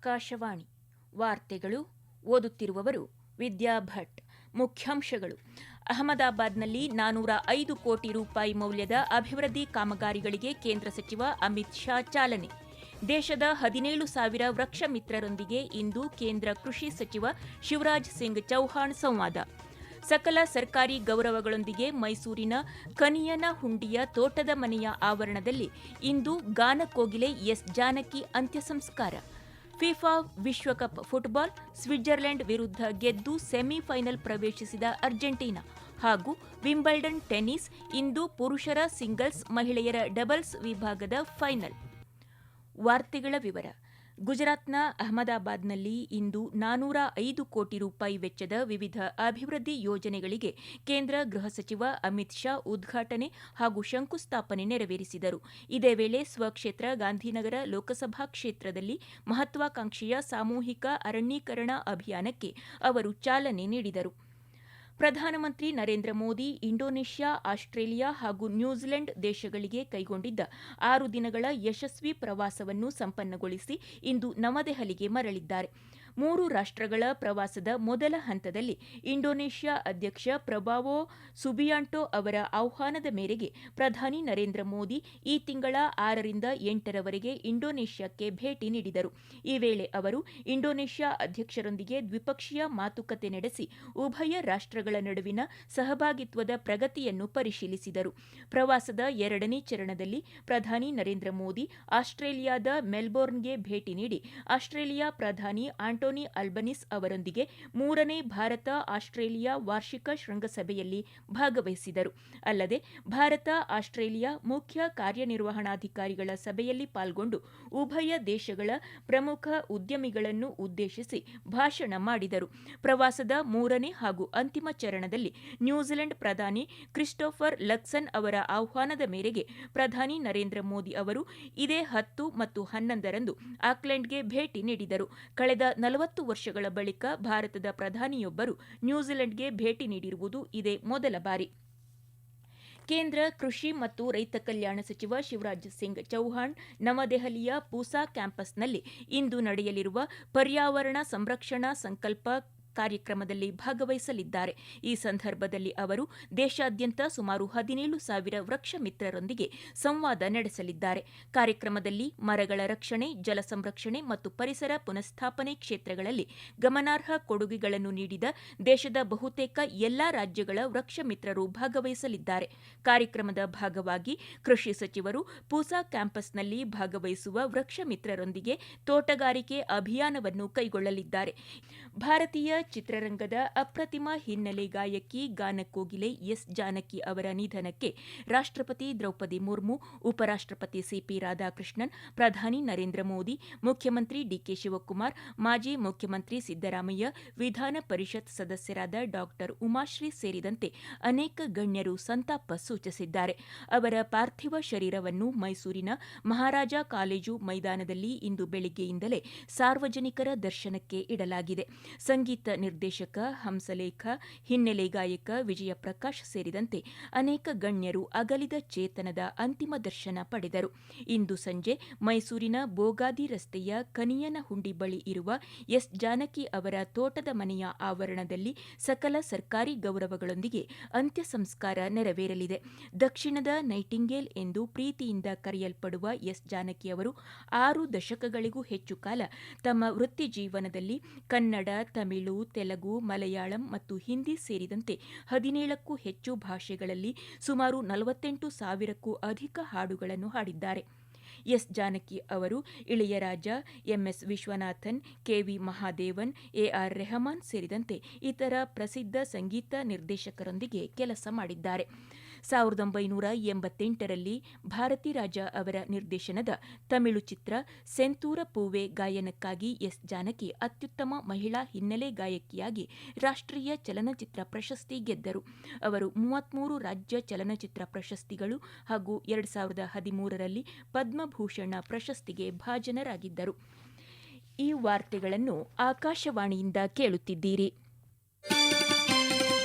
ಆಕಾಶವಾಣಿ ವಾರ್ತೆಗಳು ಓದುತ್ತಿರುವವರು ವಿದ್ಯಾ ಭಟ್. ಮುಖ್ಯಾಂಶಗಳು: ಅಹಮದಾಬಾದ್ನಲ್ಲಿ 405 ಕೋಟಿ ರೂಪಾಯಿ ಮೌಲ್ಯದ ಅಭಿವೃದ್ಧಿ ಕಾಮಗಾರಿಗಳಿಗೆ ಕೇಂದ್ರ ಸಚಿವ ಅಮಿತ್ ಶಾ ಚಾಲನೆ. ದೇಶದ 17,000 ವೃಕ್ಷ ಮಿತ್ರರೊಂದಿಗೆ ಇಂದು ಕೇಂದ್ರ ಕೃಷಿ ಸಚಿವ ಶಿವರಾಜ್ ಸಿಂಗ್ ಚೌಹಾಣ್ ಸಂವಾದ. ಸಕಲ ಸರ್ಕಾರಿ ಗೌರವಗಳೊಂದಿಗೆ ಮೈಸೂರಿನ ಕನಿಯನಹುಂಡಿಯ ತೋಟದ ಮನೆಯ ಆವರಣದಲ್ಲಿ ಇಂದು ಗಾನಕೋಗಿಲೆ ಎಸ್ ಜಾನಕಿ ಅಂತ್ಯ ಸಂಸ್ಕಾರ. ಫಿಫಾ ವಿಶ್ವಕಪ್ ಫುಟ್ಬಾಲ್, ಸ್ವಿಟ್ಜರ್ಲೆಂಡ್ ವಿರುದ್ಧ ಗೆದ್ದು ಸೆಮಿಫೈನಲ್ ಪ್ರವೇಶಿಸಿದ ಅರ್ಜೆಂಟೀನಾ. ಹಾಗೂ ವಿಂಬಲ್ಡನ್ ಟೆನ್ನಿಸ್ ಇಂದು ಪುರುಷರ ಸಿಂಗಲ್ಸ್, ಮಹಿಳೆಯರ ಡಬಲ್ಸ್ ವಿಭಾಗದ ಫೈನಲ್. ವಾರ್ತೆಗಳ ವಿವರ. ಗುಜರಾತ್ನ ಅಹಮದಾಬಾದ್ನಲ್ಲಿ ಇಂದು 405 ಕೋಟಿ ರೂಪಾಯಿ ವೆಚ್ಚದ ವಿವಿಧ ಅಭಿವೃದ್ಧಿ ಯೋಜನೆಗಳಿಗೆ ಕೇಂದ್ರ ಗೃಹ ಸಚಿವ ಅಮಿತ್ ಶಾ ಉದ್ಘಾಟನೆ ಹಾಗೂ ಶಂಕುಸ್ಥಾಪನೆ ನೆರವೇರಿಸಿದರು. ಇದೇ ವೇಳೆ ಸ್ವಕ್ಷೇತ್ರ ಗಾಂಧಿನಗರ ಲೋಕಸಭಾ ಕ್ಷೇತ್ರದಲ್ಲಿ ಮಹತ್ವಾಕಾಂಕ್ಷೆಯ ಸಾಮೂಹಿಕ ಅರಣ್ಯೀಕರಣ ಅಭಿಯಾನಕ್ಕೆ ಅವರು ಚಾಲನೆ ನೀಡಿದರು. ಪ್ರಧಾನಮಂತ್ರಿ ನರೇಂದ್ರ ಮೋದಿ ಇಂಡೋನೇಷ್ಯಾ, ಆಸ್ಟ್ರೇಲಿಯಾ ಹಾಗೂ ನ್ಯೂಜಿಲೆಂಡ್ ದೇಶಗಳಿಗೆ ಕೈಗೊಂಡಿದ್ದ 6 ದಿನಗಳ ಯಶಸ್ವಿ ಪ್ರವಾಸವನ್ನು ಸಂಪನ್ನಗೊಳಿಸಿ ಇಂದು ನವದೆಹಲಿಗೆ ಮರಳಿದ್ದಾರೆ. 3 ರಾಷ್ಟ್ರಗಳ ಪ್ರವಾಸದ ಮೊದಲ ಹಂತದಲ್ಲಿ ಇಂಡೋನೇಷ್ಯಾ ಅಧ್ಯಕ್ಷ ಪ್ರಬೋವೋ ಸುಬಿಯಾಂಟೋ ಅವರ ಆಹ್ವಾನದ ಮೇರೆಗೆ ಪ್ರಧಾನಿ ನರೇಂದ್ರ ಮೋದಿ ಈ ತಿಂಗಳ 6ರಿಂದ 8ರವರೆಗೆ ಇಂಡೋನೇಷ್ಯಾಕ್ಕೆ ಭೇಟಿ ನೀಡಿದರು. ಈ ವೇಳೆ ಅವರು ಇಂಡೋನೇಷ್ಯಾ ಅಧ್ಯಕ್ಷರೊಂದಿಗೆ ದ್ವಿಪಕ್ಷೀಯ ಮಾತುಕತೆ ನಡೆಸಿ ಉಭಯ ರಾಷ್ಟ್ರಗಳ ನಡುವಿನ ಸಹಭಾಗಿತ್ವದ ಪ್ರಗತಿಯನ್ನು ಪರಿಶೀಲಿಸಿದರು. ಪ್ರವಾಸದ 2ನೇ ಚರಣದಲ್ಲಿ ಪ್ರಧಾನಿ ನರೇಂದ್ರ ಮೋದಿ ಆಸ್ಟ್ರೇಲಿಯಾದ ಮೆಲ್ಬೋರ್ನ್ಗೆ ಭೇಟಿ ನೀಡಿ ಆಸ್ಟ್ರೇಲಿಯಾ ಪ್ರಧಾನಿ ಆಂಟೋನಿ ಅಲ್ಬನೀಸ್ ಅವರೊಂದಿಗೆ 3ನೇ ಭಾರತ ಆಸ್ಟ್ರೇಲಿಯಾ ವಾರ್ಷಿಕ ಶೃಂಗಸಭೆಯಲ್ಲಿ ಭಾಗವಹಿಸಿದರು. ಅಲ್ಲದೆ ಭಾರತ ಆಸ್ಟ್ರೇಲಿಯಾ ಮುಖ್ಯ ಕಾರ್ಯನಿರ್ವಹಣಾಧಿಕಾರಿಗಳ ಸಭೆಯಲ್ಲಿ ಪಾಲ್ಗೊಂಡು ಉಭಯ ದೇಶಗಳ ಪ್ರಮುಖ ಉದ್ಯಮಿಗಳನ್ನು ಉದ್ದೇಶಿಸಿ ಭಾಷಣ ಮಾಡಿದರು. ಪ್ರವಾಸದ 3ನೇ ಹಾಗೂ ಅಂತಿಮ ಚರಣದಲ್ಲಿ ನ್ಯೂಜಿಲೆಂಡ್ ಪ್ರಧಾನಿ ಕ್ರಿಸ್ಟೋಫರ್ ಲಕ್ಸನ್ ಅವರ ಆಹ್ವಾನದ ಮೇರೆಗೆ ಪ್ರಧಾನಿ ನರೇಂದ್ರ ಮೋದಿ ಅವರು ಇದೇ 10 ಮತ್ತು 11ರಂದು ಆಕ್ಲೆಂಡ್ಗೆ ಭೇಟಿ ನೀಡಿದರು. ಕಳೆದ 40 ವರ್ಷಗಳ ಬಳಿಕ ಭಾರತದ ಪ್ರಧಾನಿಯೊಬ್ಬರು ನ್ಯೂಜಿಲೆಂಡ್ಗೆ ಭೇಟಿ ನೀಡಿರುವುದು ಇದೇ ಮೊದಲ ಬಾರಿ. ಕೇಂದ್ರ ಕೃಷಿ ಮತ್ತು ರೈತ ಕಲ್ಯಾಣ ಸಚಿವ ಶಿವರಾಜ್ ಸಿಂಗ್ ಚೌಹಾಣ್ ನವದೆಹಲಿಯ ಪೂಸಾ ಕ್ಯಾಂಪಸ್ನಲ್ಲಿ ಇಂದು ನಡೆಯಲಿರುವ ಪರ್ಯಾವರಣ ಸಂರಕ್ಷಣಾ ಸಂಕಲ್ಪ ಕಾರ್ಯಕ್ರಮದಲ್ಲಿ ಭಾಗವಹಿಸಲಿದ್ದಾರೆ. ಈ ಸಂದರ್ಭದಲ್ಲಿ ಅವರು ದೇಶಾದ್ಯಂತ ಸುಮಾರು 17,000 ವೃಕ್ಷ ಮಿತ್ರರೊಂದಿಗೆ ಸಂವಾದ ನಡೆಸಲಿದ್ದಾರೆ. ಕಾರ್ಯಕ್ರಮದಲ್ಲಿ ಮರಗಳ ರಕ್ಷಣೆ, ಜಲ ಸಂರಕ್ಷಣೆ ಮತ್ತು ಪರಿಸರ ಪುನಃಸ್ಥಾಪನೆ ಕ್ಷೇತ್ರಗಳಲ್ಲಿ ಗಮನಾರ್ಹ ಕೊಡುಗೆಗಳನ್ನು ನೀಡಿದ ದೇಶದ ಬಹುತೇಕ ಎಲ್ಲಾ ರಾಜ್ಯಗಳ ವೃಕ್ಷ ಮಿತ್ರರು ಭಾಗವಹಿಸಲಿದ್ದಾರೆ. ಕಾರ್ಯಕ್ರಮದ ಭಾಗವಾಗಿ ಕೃಷಿ ಸಚಿವರು ಪೂಸಾ ಕ್ಯಾಂಪಸ್ನಲ್ಲಿ ಭಾಗವಹಿಸುವ ವೃಕ್ಷ ಮಿತ್ರರೊಂದಿಗೆ ತೋಟಗಾರಿಕೆ ಅಭಿಯಾನವನ್ನು ಕೈಗೊಳ್ಳಲಿದ್ದಾರೆ. ಭಾರತೀಯ ಚಿತ್ರರಂಗದ ಅಪ್ರತಿಮ ಹಿನ್ನೆಲೆ ಗಾಯಕಿ ಗಾನಕೋಗಿಲೆ ಎಸ್ ಜಾನಕಿ ಅವರ ನಿಧನಕ್ಕೆ ರಾಷ್ಟ್ರಪತಿ ದ್ರೌಪದಿ ಮುರ್ಮು, ಉಪರಾಷ್ಟ್ರಪತಿ ಸಿಪಿ ರಾಧಾಕೃಷ್ಣನ್, ಪ್ರಧಾನಿ ನರೇಂದ್ರ ಮೋದಿ, ಮುಖ್ಯಮಂತ್ರಿ ಡಿಕೆ ಶಿವಕುಮಾರ್, ಮಾಜಿ ಮುಖ್ಯಮಂತ್ರಿ ಸಿದ್ದರಾಮಯ್ಯ, ವಿಧಾನ ಪರಿಷತ್ ಸದಸ್ಯರಾದ ಡಾ ಉಮಾಶ್ರೀ ಸೇರಿದಂತೆ ಅನೇಕ ಗಣ್ಯರು ಸಂತಾಪ ಸೂಚಿಸಿದ್ದಾರೆ. ಅವರ ಪಾರ್ಥಿವ ಶರೀರವನ್ನು ಮೈಸೂರಿನ ಮಹಾರಾಜ ಕಾಲೇಜು ಮೈದಾನದಲ್ಲಿ ಇಂದು ಬೆಳಗ್ಗೆಯಿಂದಲೇ ಸಾರ್ವಜನಿಕರ ದರ್ಶನಕ್ಕೆ ಇಡಲಾಗಿದೆ. ಸಂಗೀತ ನಿರ್ದೇಶಕ ಹಂಸಲೇಖ, ಹಿನ್ನೆಲೆ ಗಾಯಕ ವಿಜಯ ಪ್ರಕಾಶ್ ಸೇರಿದಂತೆ ಅನೇಕ ಗಣ್ಯರು ಅಗಲಿದ ಚೇತನದ ಅಂತಿಮ ದರ್ಶನ ಪಡೆದರು. ಇಂದು ಸಂಜೆ ಮೈಸೂರಿನ ಬೋಗಾದಿ ರಸ್ತೆಯ ಕನಿಯನಹುಂಡಿ ಬಳಿ ಇರುವ ಎಸ್ ಜಾನಕಿ ಅವರ ತೋಟದ ಮನೆಯ ಆವರಣದಲ್ಲಿ ಸಕಲ ಸರ್ಕಾರಿ ಗೌರವಗಳೊಂದಿಗೆ ಅಂತ್ಯ ಸಂಸ್ಕಾರ ನೆರವೇರಲಿದೆ. ದಕ್ಷಿಣದ ನೈಟಿಂಗೇಲ್ ಎಂದು ಪ್ರೀತಿಯಿಂದ ಕರೆಯಲ್ಪಡುವ ಎಸ್ ಜಾನಕಿ ಅವರು 6 ದಶಕಗಳಿಗೂ ಹೆಚ್ಚು ಕಾಲ ತಮ್ಮ ವೃತ್ತಿ ಜೀವನದಲ್ಲಿ ಕನ್ನಡ, ತಮಿಳು, ತೆಲುಗು, ಮಲಯಾಳಂ ಮತ್ತು ಹಿಂದಿ ಸೇರಿದಂತೆ 17ಕ್ಕೂ ಹೆಚ್ಚು ಭಾಷೆಗಳಲ್ಲಿ ಸುಮಾರು 48,000ಕ್ಕೂ ಅಧಿಕ ಹಾಡುಗಳನ್ನು ಹಾಡಿದ್ದಾರೆ. ಎಸ್ ಜಾನಕಿ ಅವರು Ilaiyaraaja, MS Viswanathan, KV Mahadevan, AR Rahman ಸೇರಿದಂತೆ ಇತರ ಪ್ರಸಿದ್ಧ ಸಂಗೀತ ನಿರ್ದೇಶಕರೊಂದಿಗೆ ಕೆಲಸ ಮಾಡಿದ್ದಾರೆ. 1988ರಲ್ಲಿ ಭಾರತಿ ರಾಜ ಅವರ ನಿರ್ದೇಶನದ ತಮಿಳು ಚಿತ್ರ ಸೆಂತೂರ ಪೂವೆ ಗಾಯನಕ್ಕಾಗಿ ಎಸ್ ಜಾನಕಿ ಅತ್ಯುತ್ತಮ ಮಹಿಳಾ ಹಿನ್ನೆಲೆ ಗಾಯಕಿಯಾಗಿ ರಾಷ್ಟ್ರೀಯ ಚಲನಚಿತ್ರ ಪ್ರಶಸ್ತಿ ಗೆದ್ದರು. ಅವರು 33 ರಾಜ್ಯ ಚಲನಚಿತ್ರ ಪ್ರಶಸ್ತಿಗಳು ಹಾಗೂ 2013ರಲ್ಲಿ ಪದ್ಮಭೂಷಣ ಪ್ರಶಸ್ತಿಗೆ ಭಾಜನರಾಗಿದ್ದರು. ಈ ವಾರ್ತೆಗಳನ್ನು ಆಕಾಶವಾಣಿಯಿಂದ ಕೇಳುತ್ತಿದ್ದೀರಿ.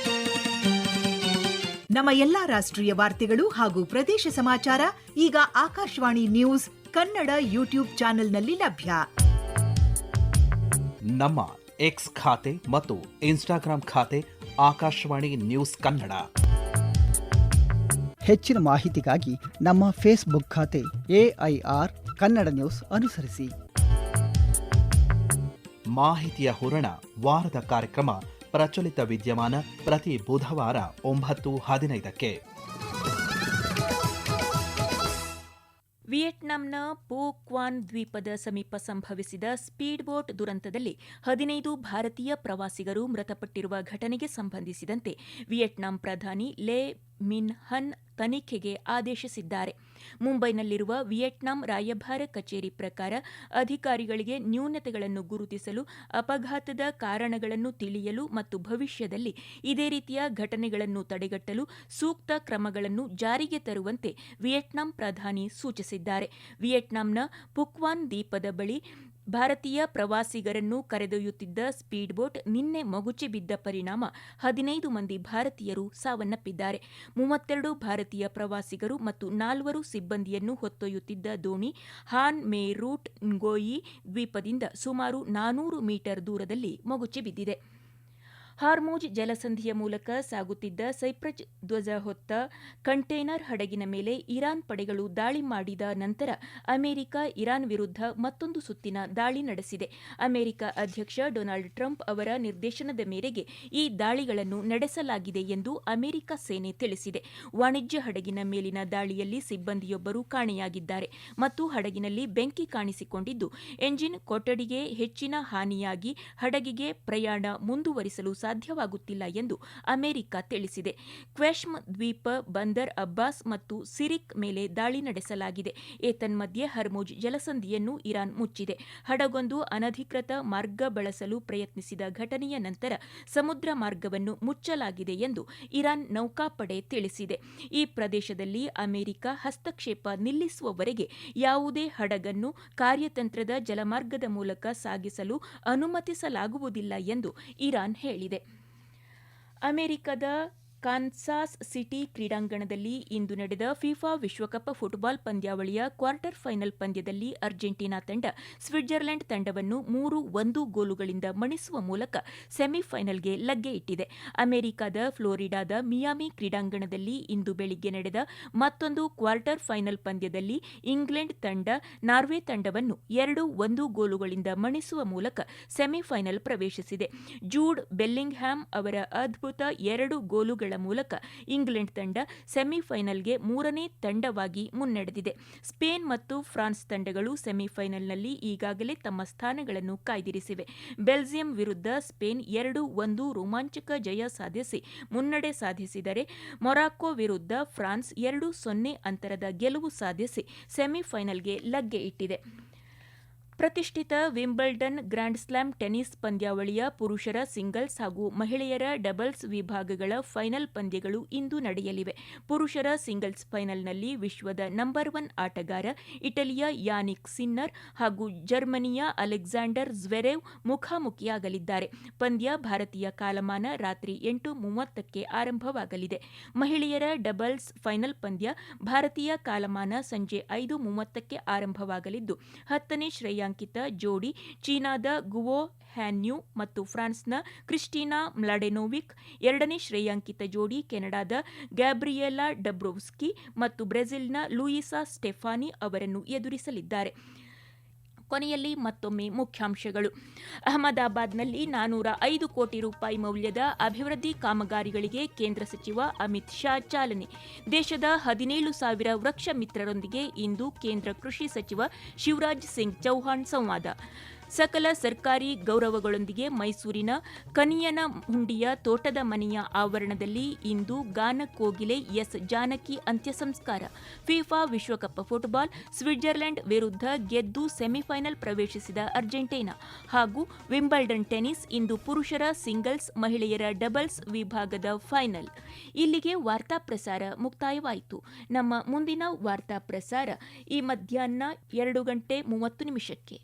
ನಮ್ಮ ಎಲ್ಲಾ ರಾಷ್ಟ್ರೀಯ ವಾರ್ತೆಗಳು ಹಾಗೂ ಪ್ರದೇಶ ಸಮಾಚಾರ ಈಗ ಆಕಾಶವಾಣಿ ನ್ಯೂಸ್ ಕನ್ನಡ ಯೂಟ್ಯೂಬ್ ಚಾನೆಲ್ನಲ್ಲಿ ಲಭ್ಯ. ನಮ್ಮ ಎಕ್ಸ್ ಖಾತೆ ಮತ್ತು ಇನ್ಸ್ಟಾಗ್ರಾಂ ಖಾತೆ ಆಕಾಶವಾಣಿ ನ್ಯೂಸ್ ಕನ್ನಡ. ಹೆಚ್ಚಿನ ಮಾಹಿತಿಗಾಗಿ ನಮ್ಮ ಫೇಸ್ಬುಕ್ ಖಾತೆ AIR ಕನ್ನಡ ನ್ಯೂಸ್ ಅನುಸರಿಸಿ. ಮಾಹಿತಿಯ ಹೂರಣ ವಾರದ ಕಾರ್ಯಕ್ರಮ ಪ್ರಚಲಿತ ವಿದ್ಯಮಾನ ಪ್ರತಿ ಬುಧವಾರ 9:15. ವಿಯೆಟ್ನಾಂನ ಪೋ ಕ್ವಾನ್ ದ್ವೀಪದ ಸಮೀಪ ಸಂಭವಿಸಿದ ಸ್ಪೀಡ್ ಬೋಟ್ ದುರಂತದಲ್ಲಿ 15 ಭಾರತೀಯ ಪ್ರವಾಸಿಗರು ಮೃತಪಟ್ಟಿರುವ ಘಟನೆಗೆ ಸಂಬಂಧಿಸಿದಂತೆ ವಿಯೆಟ್ನಾಂ ಪ್ರಧಾನಿ ಲೇ ಮಿನ್ ಹನ್ ತನಿಖೆಗೆ ಆದೇಶಿಸಿದ್ದಾರೆ. ಮುಂಬೈನಲ್ಲಿರುವ ವಿಯೆಟ್ನಾಂ ರಾಯಭಾರ ಕಚೇರಿ ಪ್ರಕಾರ ಅಧಿಕಾರಿಗಳಿಗೆ ನ್ಯೂನತೆಗಳನ್ನು ಗುರುತಿಸಲು, ಅಪಘಾತದ ಕಾರಣಗಳನ್ನು ತಿಳಿಯಲು ಮತ್ತು ಭವಿಷ್ಯದಲ್ಲಿ ಇದೇ ರೀತಿಯ ಘಟನೆಗಳನ್ನು ತಡೆಗಟ್ಟಲು ಸೂಕ್ತ ಕ್ರಮಗಳನ್ನು ಜಾರಿಗೆ ತರುವಂತೆ ವಿಯೆಟ್ನಾಂ ಪ್ರಧಾನಿ ಸೂಚಿಸಿದ್ದಾರೆ. ವಿಯೆಟ್ನಾಂನ ಪುಕ್ವಾನ್ ದ್ವೀಪದ ಬಳಿ ಭಾರತೀಯ ಪ್ರವಾಸಿಗರನ್ನು ಕರೆದೊಯ್ಯುತ್ತಿದ್ದ ಸ್ಪೀಡ್ ಬೋಟ್ ನಿನ್ನೆ ಮಗುಚಿ ಬಿದ್ದ ಪರಿಣಾಮ 15 ಮಂದಿ ಭಾರತೀಯರು ಸಾವನ್ನಪ್ಪಿದ್ದಾರೆ. 32 ಭಾರತೀಯ ಪ್ರವಾಸಿಗರು ಮತ್ತು 4 ಸಿಬ್ಬಂದಿಯನ್ನು ಹೊತ್ತೊಯ್ಯುತ್ತಿದ್ದ ದೋಣಿ ಹಾನ್ ಮೇ ರೂಟ್ ನ್ಗೋಯಿ ದ್ವೀಪದಿಂದ ಸುಮಾರು 400 ಮೀಟರ್ ದೂರದಲ್ಲಿ ಮಗುಚಿ ಬಿದ್ದಿದೆ. ಹಾರ್ಮುಜ್ ಜಲಸಂಧಿಯ ಮೂಲಕ ಸಾಗುತ್ತಿದ್ದ ಸೈಪ್ರಸ್ ಧ್ವಜ ಹೊತ್ತ ಕಂಟೇನರ್ ಹಡಗಿನ ಮೇಲೆ ಇರಾನ್ ಪಡೆಗಳು ದಾಳಿ ಮಾಡಿದ ನಂತರ ಅಮೆರಿಕ ಇರಾನ್ ವಿರುದ್ಧ ಮತ್ತೊಂದು ಸುತ್ತಿನ ದಾಳಿ ನಡೆಸಿದೆ. ಅಮೆರಿಕ ಅಧ್ಯಕ್ಷ ಡೊನಾಲ್ಡ್ ಟ್ರಂಪ್ ಅವರ ನಿರ್ದೇಶನದ ಮೇರೆಗೆ ಈ ದಾಳಿಗಳನ್ನು ನಡೆಸಲಾಗಿದೆ ಎಂದು ಅಮೆರಿಕ ಸೇನೆ ತಿಳಿಸಿದೆ. ವಾಣಿಜ್ಯ ಹಡಗಿನ ಮೇಲಿನ ದಾಳಿಯಲ್ಲಿ ಸಿಬ್ಬಂದಿಯೊಬ್ಬರು ಕಾಣೆಯಾಗಿದ್ದಾರೆ ಮತ್ತು ಹಡಗಿನಲ್ಲಿ ಬೆಂಕಿ ಕಾಣಿಸಿಕೊಂಡಿದ್ದು, ಎಂಜಿನ್ ಕೊಠಡಿಗೆ ಹೆಚ್ಚಿನ ಹಾನಿಯಾಗಿ ಹಡಗಿಗೆ ಪ್ರಯಾಣ ಮುಂದುವರಿಸಲು ಸಾಧ್ಯವಾಗುತ್ತಿಲ್ಲ ಎಂದು ಅಮೆರಿಕ ತಿಳಿಸಿದೆ. ಕ್ವೆಶ್ಮ್ ದ್ವೀಪ, ಬಂದರ್ ಅಬ್ಬಾಸ್ ಮತ್ತು ಸಿರಿಕ್ ಮೇಲೆ ದಾಳಿ ನಡೆಸಲಾಗಿದೆ. ಏತನ್ಮಧ್ಯೆ ಹರ್ಮುಜ್ ಜಲಸಂಧಿಯನ್ನು ಇರಾನ್ ಮುಚ್ಚಿದೆ. ಹಡಗೊಂದು ಅನಧಿಕೃತ ಮಾರ್ಗ ಬಳಸಲು ಪ್ರಯತ್ನಿಸಿದ ಘಟನೆಯ ನಂತರ ಸಮುದ್ರ ಮಾರ್ಗವನ್ನು ಮುಚ್ಚಲಾಗಿದೆ ಎಂದು ಇರಾನ್ ನೌಕಾಪಡೆ ತಿಳಿಸಿದೆ. ಈ ಪ್ರದೇಶದಲ್ಲಿ ಅಮೆರಿಕ ಹಸ್ತಕ್ಷೇಪ ನಿಲ್ಲಿಸುವವರೆಗೆ ಯಾವುದೇ ಹಡಗನ್ನು ಕಾರ್ಯತಂತ್ರದ ಜಲಮಾರ್ಗದ ಮೂಲಕ ಸಾಗಿಸಲು ಅನುಮತಿಸಲಾಗುವುದಿಲ್ಲ ಎಂದು ಇರಾನ್ ಹೇಳಿದೆ. ಅಮೆರಿಕದ ಕಾನ್ಸಾಸ್ ಸಿಟಿ ಕ್ರೀಡಾಂಗಣದಲ್ಲಿ ಇಂದು ನಡೆದ ಫಿಫಾ ವಿಶ್ವಕಪ್ ಫುಟ್ಬಾಲ್ ಪಂದ್ಯಾವಳಿಯ ಕ್ವಾರ್ಟರ್ ಫೈನಲ್ ಪಂದ್ಯದಲ್ಲಿ ಅರ್ಜೆಂಟೀನಾ ತಂಡ ಸ್ವಿಟ್ಜರ್ಲೆಂಡ್ ತಂಡವನ್ನು 3-1 ಗೋಲುಗಳಿಂದ ಮಣಿಸುವ ಮೂಲಕ ಸೆಮಿಫೈನಲ್ಗೆ ಲಗ್ಗೆ ಇಟ್ಟಿದೆ. ಅಮೆರಿಕದ ಫ್ಲೋರಿಡಾದ ಮಿಯಾಮಿ ಕ್ರೀಡಾಂಗಣದಲ್ಲಿ ಇಂದು ಬೆಳಿಗ್ಗೆ ನಡೆದ ಮತ್ತೊಂದು ಕ್ವಾರ್ಟರ್ ಫೈನಲ್ ಪಂದ್ಯದಲ್ಲಿ ಇಂಗ್ಲೆಂಡ್ ತಂಡ ನಾರ್ವೆ ತಂಡವನ್ನು 2-1 ಗೋಲುಗಳಿಂದ ಮಣಿಸುವ ಮೂಲಕ ಸೆಮಿಫೈನಲ್ ಪ್ರವೇಶಿಸಿದೆ. ಜೂಡ್ ಬೆಲ್ಲಿಂಗ್ಹ್ಯಾಮ್ ಅವರ ಅದ್ಭುತ 2 ಗೋಲುಗಳ ಮೂಲಕ ಇಂಗ್ಲೆಂಡ್ ತಂಡ ಸೆಮಿಫೈನಲ್ಗೆ 3ನೇ ತಂಡವಾಗಿ ಮುನ್ನಡೆದಿದೆ. ಸ್ಪೇನ್ ಮತ್ತು ಫ್ರಾನ್ಸ್ ತಂಡಗಳು ಸೆಮಿಫೈನಲ್ನಲ್ಲಿ ಈಗಾಗಲೇ ತಮ್ಮ ಸ್ಥಾನಗಳನ್ನು ಕಾಯ್ದಿರಿಸಿವೆ. ಬೆಲ್ಜಿಯಂ ವಿರುದ್ಧ ಸ್ಪೇನ್ 2-1 ರೋಮಾಂಚಕ ಜಯ ಸಾಧಿಸಿ ಮುನ್ನಡೆ ಸಾಧಿಸಿದರೆ, ಮೊರಾಕೊ ವಿರುದ್ಧ ಫ್ರಾನ್ಸ್ 2-0 ಅಂತರದ ಗೆಲುವು ಸಾಧಿಸಿ ಸೆಮಿಫೈನಲ್ಗೆ ಲಗ್ಗೆ ಇಟ್ಟಿದೆ. ಪ್ರತಿಷ್ಠಿತ ವಿಂಬಲ್ಡನ್ ಗ್ರ್ಯಾಂಡ್ ಸ್ಲಾಮ್ ಟೆನಿಸ್ ಪಂದ್ಯಾವಳಿಯ ಪುರುಷರ ಸಿಂಗಲ್ಸ್ ಹಾಗೂ ಮಹಿಳೆಯರ ಡಬಲ್ಸ್ ವಿಭಾಗಗಳ ಫೈನಲ್ ಪಂದ್ಯಗಳು ಇಂದು ನಡೆಯಲಿವೆ. ಪುರುಷರ ಸಿಂಗಲ್ಸ್ ಫೈನಲ್ನಲ್ಲಿ ವಿಶ್ವದ ನಂಬರ್ 1 ಆಟಗಾರ ಇಟಲಿಯ ಯಾನಿಕ್ ಸಿನ್ನರ್ ಹಾಗೂ ಜರ್ಮನಿಯ ಅಲೆಕ್ಸಾಂಡರ್ ಜ್ವೆರೆವ್ ಮುಖಾಮುಖಿಯಾಗಲಿದ್ದಾರೆ. ಪಂದ್ಯ ಭಾರತೀಯ ಕಾಲಮಾನ ರಾತ್ರಿ 8:30ಕ್ಕೆ ಆರಂಭವಾಗಲಿದೆ. ಮಹಿಳೆಯರ ಡಬಲ್ಸ್ ಫೈನಲ್ ಪಂದ್ಯ ಭಾರತೀಯ ಕಾಲಮಾನ ಸಂಜೆ 5:30ಕ್ಕೆ ಆರಂಭವಾಗಲಿದ್ದು, 10ನೇ ಶ್ರೇಯಾಂಕಿತ ಜೋಡಿ ಚೀನಾದ ಗುವೋ ಹ್ಯಾನ್ಯು ಮತ್ತು ಫ್ರಾನ್ಸ್ನ ಕ್ರಿಸ್ಟಿನಾ ಮ್ಲಾಡೆನೋವಿಕ್, 2ನೇ ಶ್ರೇಯಾಂಕಿತ ಜೋಡಿ ಕೆನಡಾದ ಗ್ಯಾಬ್ರಿಯೆಲಾ ಡಬ್ರೋವ್ಸ್ಕಿ ಮತ್ತು ಬ್ರೆಜಿಲ್ನ ಲೂಯಿಸಾ ಸ್ಟೆಫಾನಿ ಅವರನ್ನು ಎದುರಿಸಲಿದ್ದಾರೆ. ಕೊನೆಯಲ್ಲಿ ಮತ್ತೊಮ್ಮೆ ಮುಖ್ಯಾಂಶಗಳು. ಅಹಮದಾಬಾದ್ನಲ್ಲಿ 405 ಕೋಟಿ ರೂಪಾಯಿ ಮೌಲ್ಯದ ಅಭಿವೃದ್ಧಿ ಕಾಮಗಾರಿಗಳಿಗೆ ಕೇಂದ್ರ ಸಚಿವ ಅಮಿತ್ ಶಾ ಚಾಲನೆ. ದೇಶದ 17,000 ವೃಕ್ಷ ಮಿತ್ರರೊಂದಿಗೆ ಇಂದು ಕೇಂದ್ರ ಕೃಷಿ ಸಚಿವ ಶಿವರಾಜ್ ಸಿಂಗ್ ಚೌಹಾಣ್ ಸಂವಾದ. ಸಕಲ ಸರ್ಕಾರಿ ಗೌರವಗಳೊಂದಿಗೆ ಮೈಸೂರಿನ ಕನಿಯನಹುಂಡಿಯ ತೋಟದ ಮನೆಯ ಆವರಣದಲ್ಲಿ ಇಂದು ಗಾನ ಕೋಗಿಲೆ ಎಸ್ ಜಾನಕಿ ಅಂತ್ಯ ಸಂಸ್ಕಾರ. ಫಿಫಾ ವಿಶ್ವಕಪ್ ಫುಟ್ಬಾಲ್, ಸ್ವಿಟ್ಜರ್ಲೆಂಡ್ ವಿರುದ್ಧ ಗೆದ್ದು ಸೆಮಿಫೈನಲ್ ಪ್ರವೇಶಿಸಿದ ಅರ್ಜೆಂಟೀನಾ ಹಾಗೂ ವಿಂಬಲ್ಡನ್ ಟೆನಿಸ್ ಇಂದು ಪುರುಷರ ಸಿಂಗಲ್ಸ್, ಮಹಿಳೆಯರ ಡಬಲ್ಸ್ ವಿಭಾಗದ ಫೈನಲ್. ಇಲ್ಲಿಗೆ ವಾರ್ತಾ ಪ್ರಸಾರ ಮುಕ್ತಾಯವಾಯಿತು. ನಮ್ಮ ಮುಂದಿನ ವಾರ್ತಾ ಪ್ರಸಾರ ಈ ಮಧ್ಯಾಹ್ನ 2:30 ನಿಮಿಷಕ್ಕೆ.